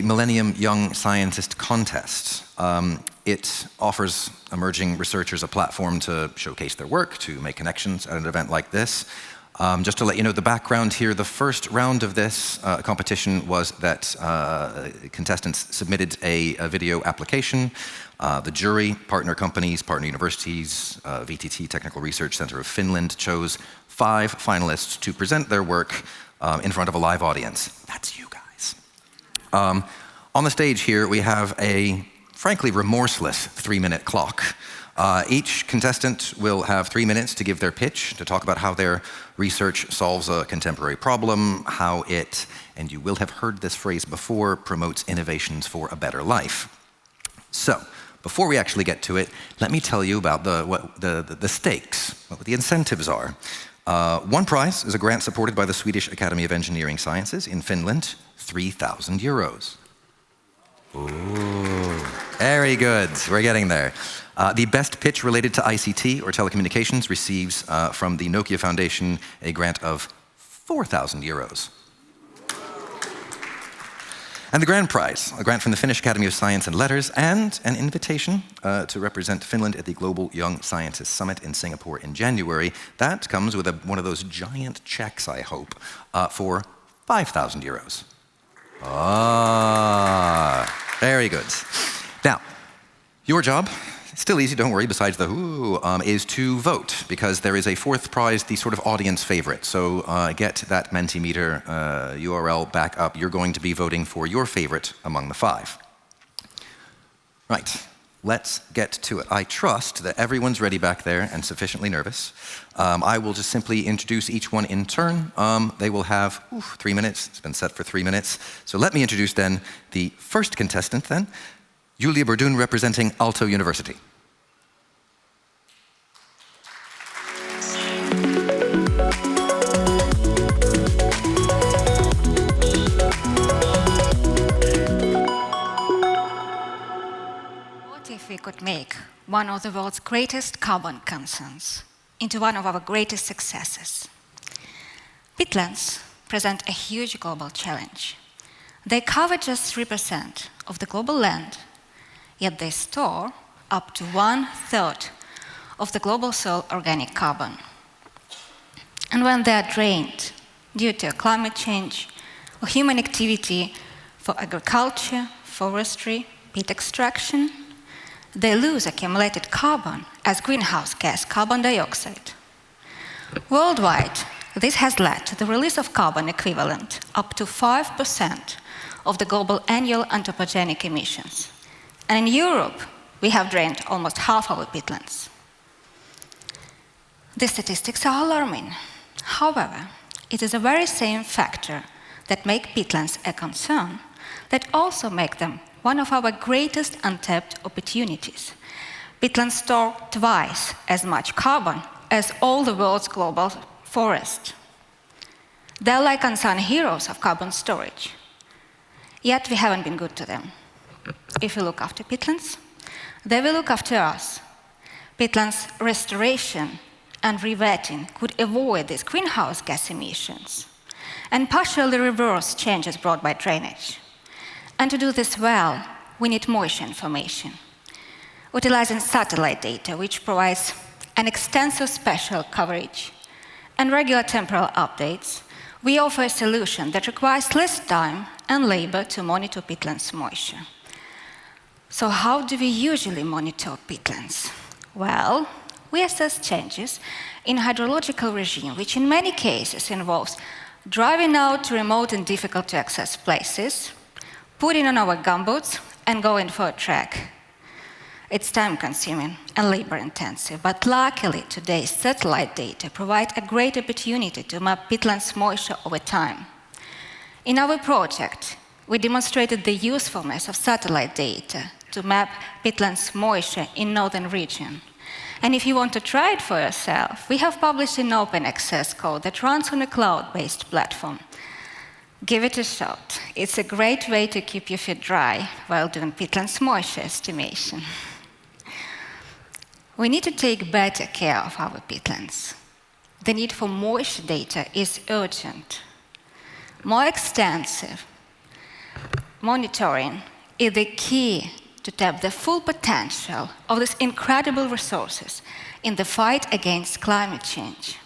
the Millennium Young Scientist Contest. It offers emerging researchers a platform to showcase their work, to make connections at an event like this. Just to let you know the background here, the first round of this competition was that contestants submitted a video application. The jury, partner companies, partner universities, VTT Technical Research Center of Finland chose 5 finalists to present their work in front of a live audience. That's you guys. On the stage here, we have a frankly remorseless 3-minute clock. Each contestant will have 3 minutes to give their pitch, to talk about how their research solves a contemporary problem, how it, and you will have heard this phrase before, promotes innovations for a better life. So, before we actually get to it, let me tell you about the stakes, what the incentives are. One prize is a grant supported by the Swedish Academy of Engineering Sciences in Finland, 3,000 euros. Ooh, very good, we're getting there. The best pitch related to ICT or telecommunications receives from the Nokia Foundation a grant of 4,000 euros. And the grand prize, a grant from the Finnish Academy of Science and Letters, and an invitation to represent Finland at the Global Young Scientists Summit in Singapore in January. That comes with one of those giant checks, I hope, for 5,000 euros. Ah, very good. Now, your job, still easy, don't worry, besides the whoo, is to vote, because there is a 4th prize, the sort of audience favorite. So get that Mentimeter URL back up. You're going to be voting for your favorite among the 5. Right, let's get to it. I trust that everyone's ready back there and sufficiently nervous. I will just simply introduce each one in turn. They will have 3 minutes. It's been set for 3 minutes. So let me introduce then the first contestant then, Julia Bordun, representing Aalto University. What if we could make one of the world's greatest carbon concerns into one of our greatest successes? Peatlands present a huge global challenge. They cover just 3% of the global land, yet they store up to 1/3 of the global soil organic carbon. And when they are drained due to climate change or human activity for agriculture, forestry, peat extraction, they lose accumulated carbon as greenhouse gas carbon dioxide. Worldwide, this has led to the release of carbon equivalent up to 5% of the global annual anthropogenic emissions. And in Europe, we have drained almost half our peatlands. The statistics are alarming. However, it is the very same factor that make peatlands a concern that also make them one of our greatest untapped opportunities. Peatlands store twice as much carbon as all the world's global forests. They're like unsung heroes of carbon storage. Yet we haven't been good to them. If we look after peatlands, they will look after us. Peatlands restoration and rewetting could avoid these greenhouse gas emissions and partially reverse changes brought by drainage. And to do this well, we need moisture information. Utilizing satellite data, which provides an extensive spatial coverage and regular temporal updates, we offer a solution that requires less time and labor to monitor peatlands' moisture. So how do we usually monitor peatlands? Well, we assess changes in hydrological regime, which in many cases involves driving out to remote and difficult to access places, putting on our gumboots and going for a trek. It's time-consuming and labor-intensive, but luckily today's satellite data provide a great opportunity to map peatlands' moisture over time. In our project, we demonstrated the usefulness of satellite data to map peatlands' moisture in northern region. And if you want to try it for yourself, we have published an open access code that runs on a cloud-based platform. Give it a shot. It's a great way to keep your feet dry while doing peatlands' moisture estimation. We need to take better care of our peatlands. The need for moisture data is urgent, more extensive, Monitoring is the key to tap the full potential of these incredible resources in the fight against climate change.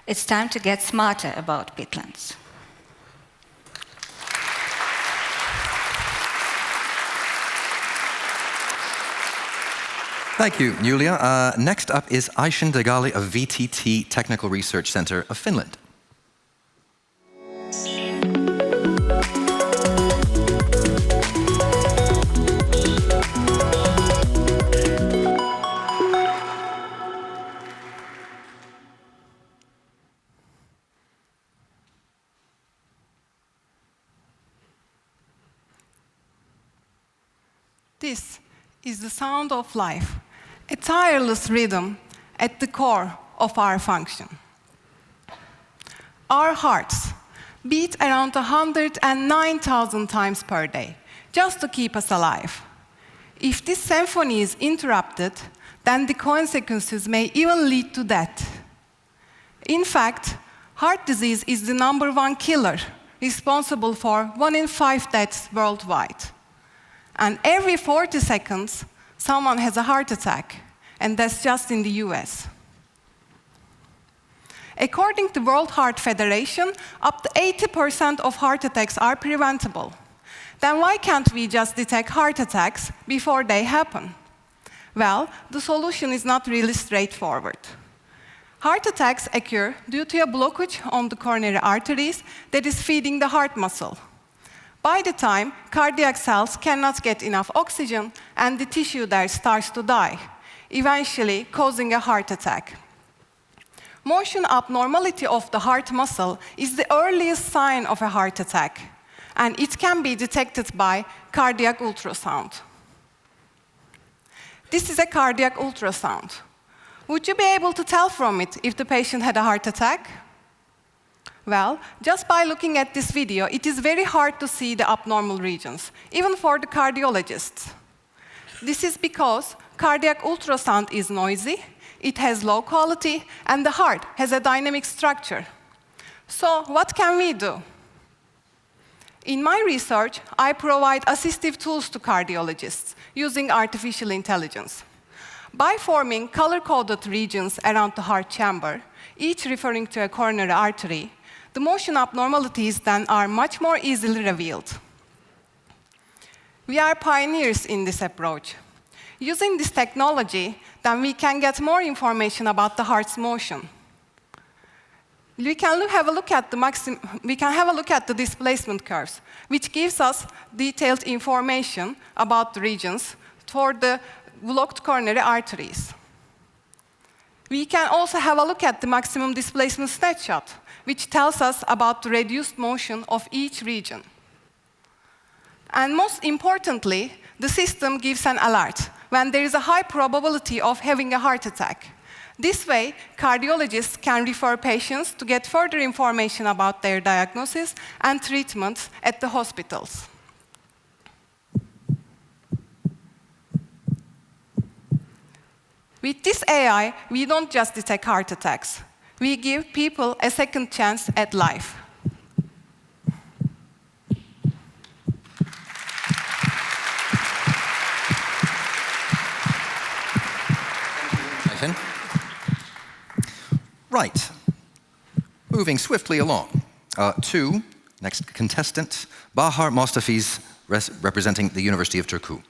It's time to get smarter about peatlands. Thank you, Julia. Next up is Aysen Degerli of VTT Technical Research Center of Finland. This is the sound of life, a tireless rhythm at the core of our function. Our hearts beat around 109,000 times per day, just to keep us alive. If this symphony is interrupted, then the consequences may even lead to death. In fact, heart disease is the #1 killer, responsible for 1 in 5 deaths worldwide. And every 40 seconds, someone has a heart attack, and that's just in the US. According to World Heart Federation, up to 80% of heart attacks are preventable. Then why can't we just detect heart attacks before they happen? Well, the solution is not really straightforward. Heart attacks occur due to a blockage on the coronary arteries that is feeding the heart muscle. By the time, cardiac cells cannot get enough oxygen and the tissue there starts to die, eventually causing a heart attack. Motion abnormality of the heart muscle is the earliest sign of a heart attack, and it can be detected by cardiac ultrasound. This is a cardiac ultrasound. Would you be able to tell from it if the patient had a heart attack? Well, just by looking at this video, it is very hard to see the abnormal regions, even for the cardiologists. This is because cardiac ultrasound is noisy, it has low quality, and the heart has a dynamic structure. So what can we do? In my research, I provide assistive tools to cardiologists using artificial intelligence. By forming color-coded regions around the heart chamber, each referring to a coronary artery, the motion abnormalities then are much more easily revealed. We are pioneers in this approach. Using this technology, then we can get more information about the heart's motion. We can have a look at the displacement curves, which gives us detailed information about the regions for the blocked coronary arteries. We can also have a look at the maximum displacement snapshot, which tells us about the reduced motion of each region. And most importantly, the system gives an alert when there is a high probability of having a heart attack. This way, cardiologists can refer patients to get further information about their diagnosis and treatments at the hospitals. With this AI, we don't just detect heart attacks. We give people a second chance at life. Aysen. Right. Moving swiftly along to next contestant, Bahar Mostafiz, representing the University of Turku.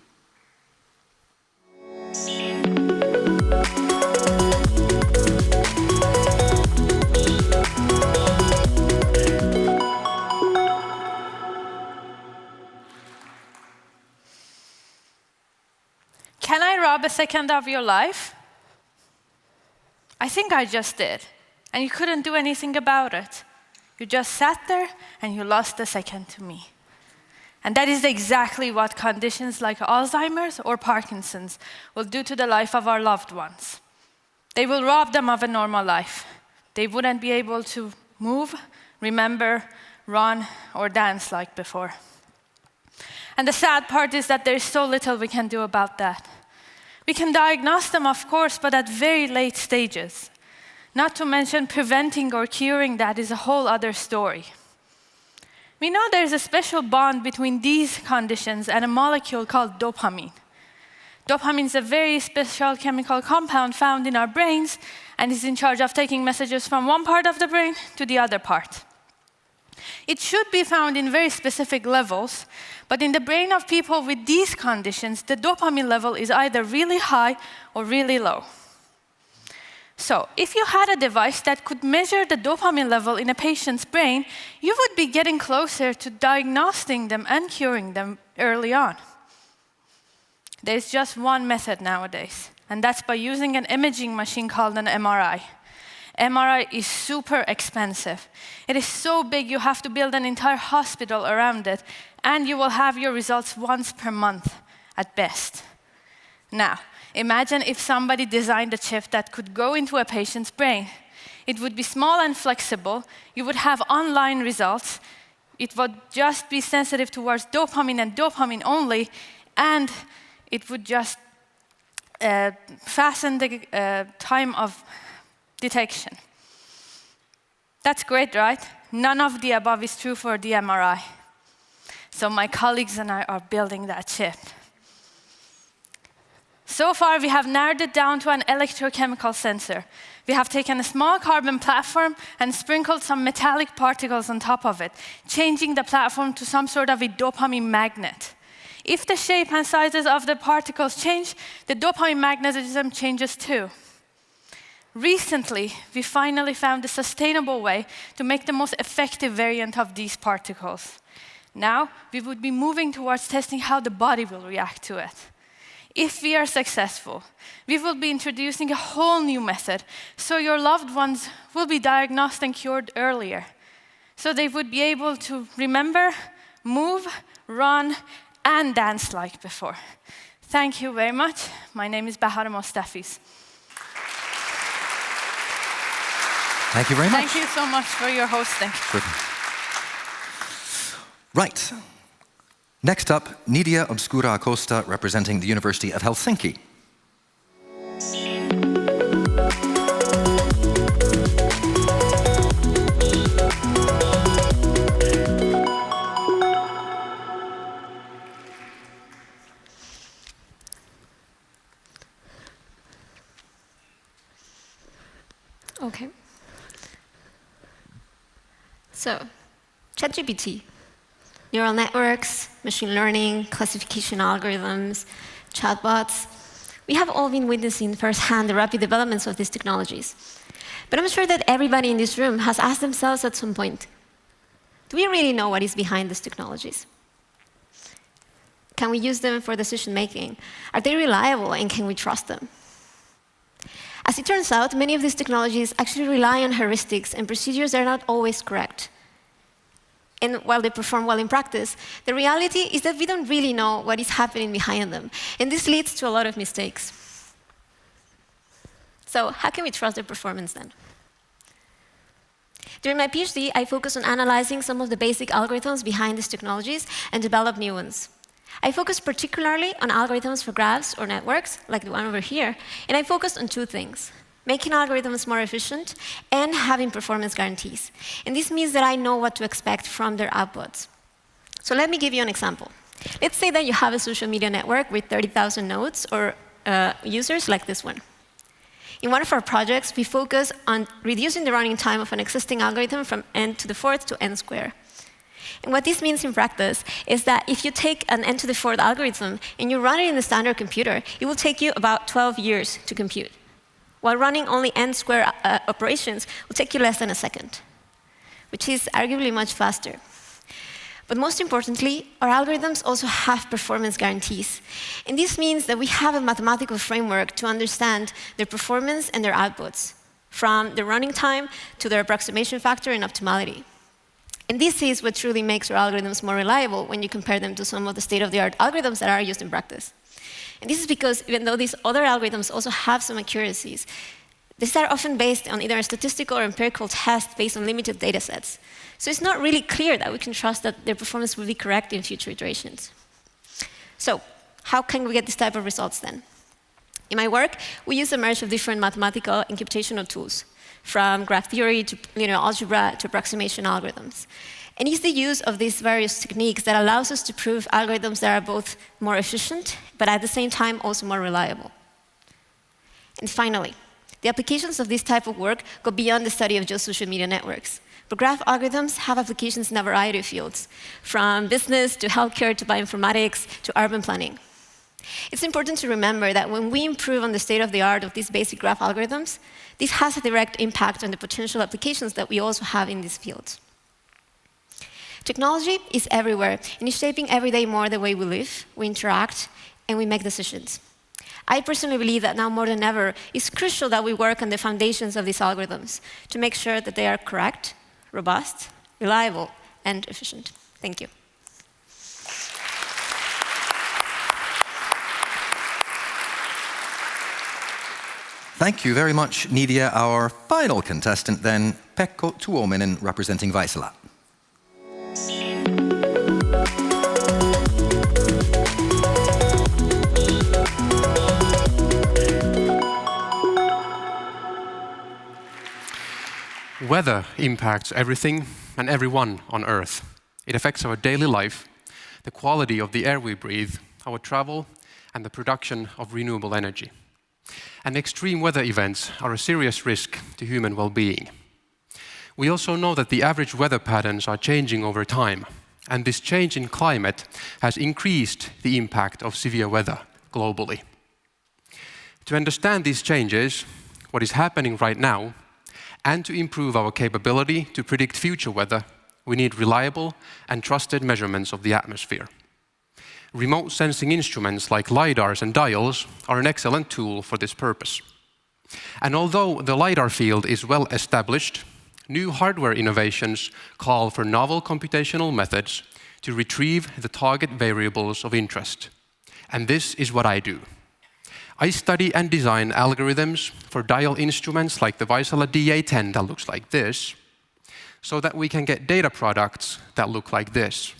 Can I rob a second of your life? I think I just did, and you couldn't do anything about it. You just sat there and you lost a second to me. And that is exactly what conditions like Alzheimer's or Parkinson's will do to the life of our loved ones. They will rob them of a normal life. They wouldn't be able to move, remember, run, or dance like before. And the sad part is that there's so little we can do about that. We can diagnose them, of course, but at very late stages. Not to mention preventing or curing that is a whole other story. We know there's a special bond between these conditions and a molecule called dopamine. Dopamine is a very special chemical compound found in our brains and is in charge of taking messages from one part of the brain to the other part. It should be found in very specific levels, but in the brain of people with these conditions, the dopamine level is either really high or really low. So, if you had a device that could measure the dopamine level in a patient's brain, you would be getting closer to diagnosing them and curing them early on. There's just one method nowadays, and that's by using an imaging machine called an MRI. MRI is super expensive. It is so big you have to build an entire hospital around it, and you will have your results once per month at best. Now, imagine if somebody designed a chip that could go into a patient's brain. It would be small and flexible. You would have online results. It would just be sensitive towards dopamine and dopamine only, and it would just fasten the time of detection. That's great, right? None of the above is true for the MRI. So my colleagues and I are building that chip. So far, we have narrowed it down to an electrochemical sensor. We have taken a small carbon platform and sprinkled some metallic particles on top of it, changing the platform to some sort of a dopamine magnet. If the shape and sizes of the particles change, the dopamine magnetism changes too. Recently, we finally found a sustainable way to make the most effective variant of these particles. Now, we would be moving towards testing how the body will react to it. If we are successful, we will be introducing a whole new method, so your loved ones will be diagnosed and cured earlier. So they would be able to remember, move, run, and dance like before. Thank you very much. My name is Bahar Mostafiz. Thank you very much. Thank you so much for your hosting. Good. Right. Next up, Nidia Obscura Acosta, representing the University of Helsinki. Okay. So, ChatGPT, neural networks, machine learning, classification algorithms, chatbots. We have all been witnessing firsthand the rapid developments of these technologies. But I'm sure that everybody in this room has asked themselves at some point, do we really know what is behind these technologies? Can we use them for decision making? Are they reliable and can we trust them? As it turns out, many of these technologies actually rely on heuristics and procedures that are not always correct. And while they perform well in practice, the reality is that we don't really know what is happening behind them. And this leads to a lot of mistakes. So how can we trust their performance then? During my PhD, I focused on analyzing some of the basic algorithms behind these technologies and developed new ones. I focused particularly on algorithms for graphs or networks, like the one over here, and I focused on two things: making algorithms more efficient and having performance guarantees. And this means that I know what to expect from their outputs. So let me give you an example. Let's say that you have a social media network with 30,000 nodes or users like this one. In one of our projects, we focus on reducing the running time of an existing algorithm from n to the fourth to n squared. And what this means in practice is that if you take an n to the fourth algorithm and you run it in the standard computer, it will take you about 12 years to compute, while running only n squared operations will take you less than a second, which is arguably much faster. But most importantly, our algorithms also have performance guarantees. And this means that we have a mathematical framework to understand their performance and their outputs, from the running time to their approximation factor and optimality. And this is what truly makes our algorithms more reliable when you compare them to some of the state-of-the-art algorithms that are used in practice. And this is because even though these other algorithms also have some accuracies, these are often based on either a statistical or empirical test based on limited data sets. So it's not really clear that we can trust that their performance will be correct in future iterations. So how can we get this type of results then? In my work, we use a merge of different mathematical and computational tools, from graph theory to linear algebra to approximation algorithms. And it's the use of these various techniques that allows us to prove algorithms that are both more efficient, but at the same time also more reliable. And finally, the applications of this type of work go beyond the study of just social media networks. But graph algorithms have applications in a variety of fields, from business to healthcare to bioinformatics to urban planning. It's important to remember that when we improve on the state of the art of these basic graph algorithms, this has a direct impact on the potential applications that we also have in these fields. Technology is everywhere, and is shaping every day more the way we live, we interact, and we make decisions. I personally believe that now more than ever, it's crucial that we work on the foundations of these algorithms to make sure that they are correct, robust, reliable, and efficient. Thank you. Thank you very much, Nidia. Our final contestant then, Pekko Tuominen, representing Vaisala. Weather impacts everything and everyone on Earth. It affects our daily life, the quality of the air we breathe, our travel, and the production of renewable energy. And extreme weather events are a serious risk to human well-being. We also know that the average weather patterns are changing over time, and this change in climate has increased the impact of severe weather globally. To understand these changes, what is happening right now, and to improve our capability to predict future weather, we need reliable and trusted measurements of the atmosphere. Remote sensing instruments like LiDARs and dials are an excellent tool for this purpose. And although the LiDAR field is well established, new hardware innovations call for novel computational methods to retrieve the target variables of interest. And this is what I do. I study and design algorithms for dial instruments like the Vaisala DA10 that looks like this, so that we can get data products that look like this.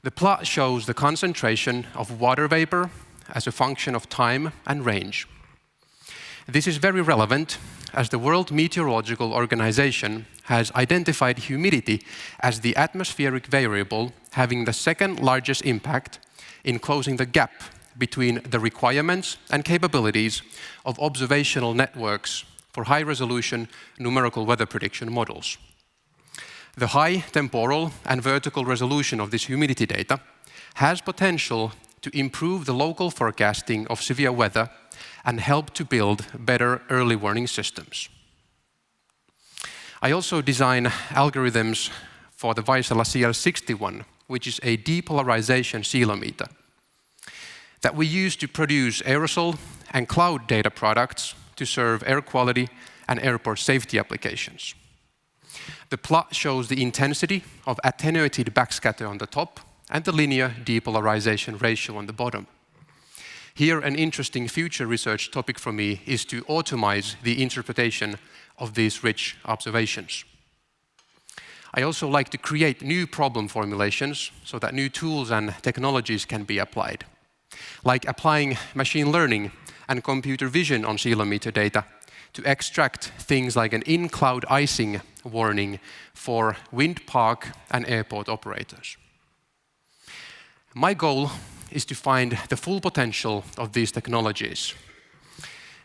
The plot shows the concentration of water vapor as a function of time and range. This is very relevant as the World Meteorological Organization has identified humidity as the atmospheric variable having the second largest impact in closing the gap between the requirements and capabilities of observational networks for high-resolution numerical weather prediction models. The high temporal and vertical resolution of this humidity data has potential to improve the local forecasting of severe weather and help to build better early warning systems. I also design algorithms for the Vaisala CL61, which is a depolarization ceilometer that we use to produce aerosol and cloud data products to serve air quality and airport safety applications. The plot shows the intensity of attenuated backscatter on the top and the linear depolarization ratio on the bottom. Here, an interesting future research topic for me is to automate the interpretation of these rich observations. I also like to create new problem formulations so that new tools and technologies can be applied, like applying machine learning and computer vision on ceilometer data to extract things like an in-cloud icing warning for wind park and airport operators. My goal is to find the full potential of these technologies.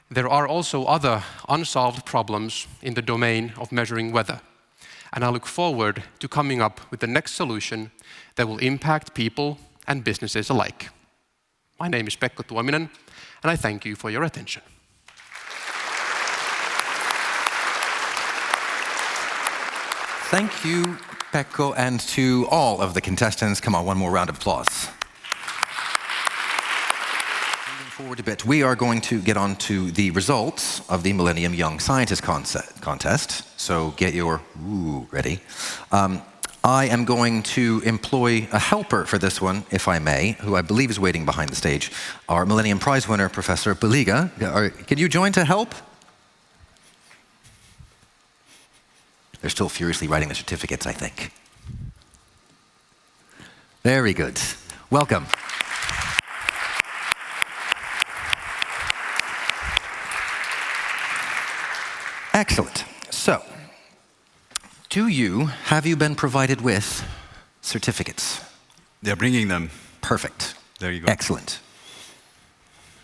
There are also other unsolved problems in the domain of measuring weather, and I look forward to coming up with the next solution that will impact people and businesses alike. My name is Pekko Tuominen, and I thank you for your attention. Thank you, Pekko, and to all of the contestants. Come on, one more round of applause. Moving forward a bit, we are going to get on to the results of the Millennium Young Scientist Contest. So get your ready. I am going to employ a helper for this one, if I may, who I believe is waiting behind the stage, our Millennium Prize winner, Professor Beliga. Can you join to help? They're still furiously writing the certificates, I think. Very good. Welcome. Excellent. So, Have you been provided with certificates? They're bringing them. Perfect. There you go. Excellent.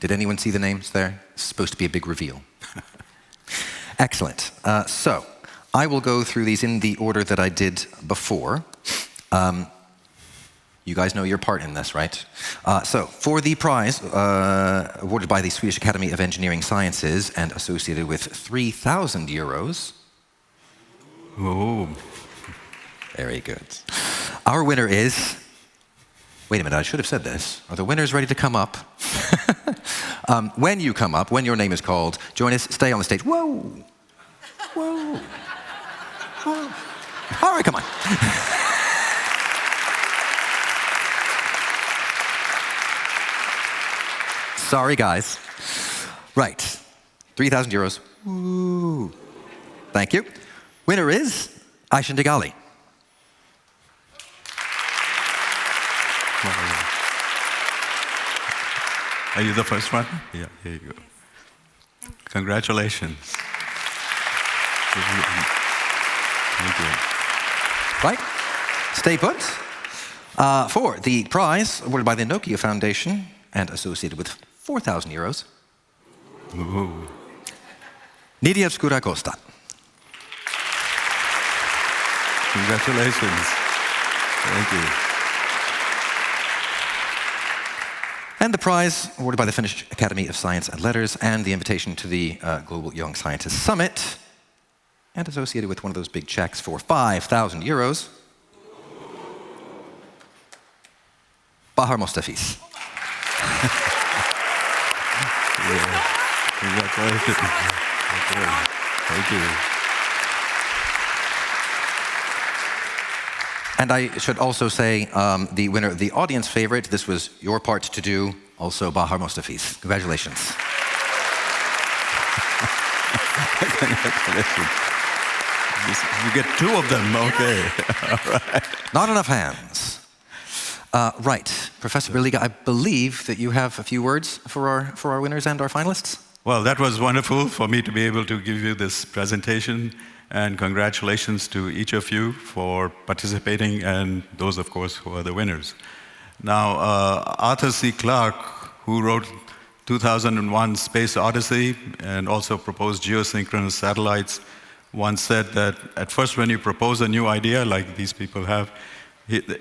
Did anyone see the names there? It's supposed to be a big reveal. Excellent. So I will go through these in the order that I did before. You guys know your part in this, right? So for the prize awarded by the Swedish Academy of Engineering Sciences and associated with 3,000 euros. Oh. Very good. Our winner is... Wait a minute, I should have said this. Are the winners ready to come up? When you come up, when your name is called, join us, stay on the stage. Whoa! Whoa! Whoa. All right, come on. Sorry, guys. Right. 3,000 euros. Woo. Thank you. Winner is Aysen Degerli. Are you the first one? Yeah, here you go. Congratulations. Thank you. Right. Stay put. For the prize awarded by the Nokia Foundation and associated with 4,000 euros. Ooh. Nidia Obscura Acosta. Congratulations. Thank you. And the prize awarded by the Finnish Academy of Science and Letters and the invitation to the Global Young Scientist Summit and associated with one of those big checks for 5,000 euros. Bahar Mostafiz. Yeah. Congratulations. Thank you. And I should also say the winner, the audience favorite, this was your part to do, also Bahar Mostafiz. Congratulations. Congratulations. You get two of them, okay. All right. Not enough hands. Right, Professor Berliga, I believe that you have a few words for our winners and our finalists. Well, that was wonderful for me to be able to give you this presentation, and congratulations to each of you for participating, and those, of course, who are the winners. Now, Arthur C. Clarke, who wrote 2001 Space Odyssey and also proposed geosynchronous satellites, once said that at first when you propose a new idea, like these people have,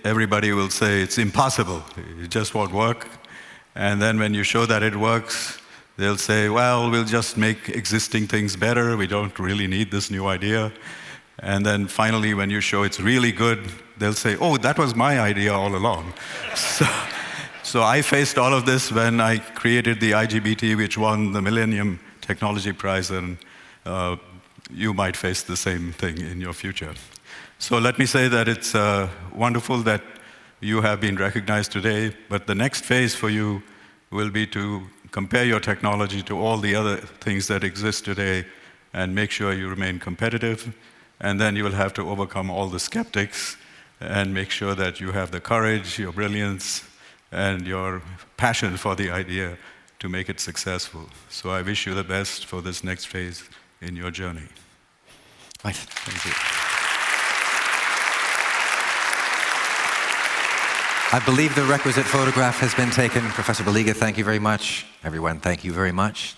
everybody will say it's impossible, it just won't work. And then when you show that it works, they'll say, well, we'll just make existing things better, we don't really need this new idea. And then finally, when you show it's really good, they'll say, oh, that was my idea all along. So I faced all of this when I created the IGBT, which won the Millennium Technology Prize, and you might face the same thing in your future. So let me say that it's wonderful that you have been recognized today, but the next phase for you will be to compare your technology to all the other things that exist today and make sure you remain competitive. And then you will have to overcome all the skeptics and make sure that you have the courage, your brilliance, and your passion for the idea to make it successful. So I wish you the best for this next phase in your journey. Right, thank you. I believe the requisite photograph has been taken. Professor Berliga, thank you very much. Everyone, thank you very much.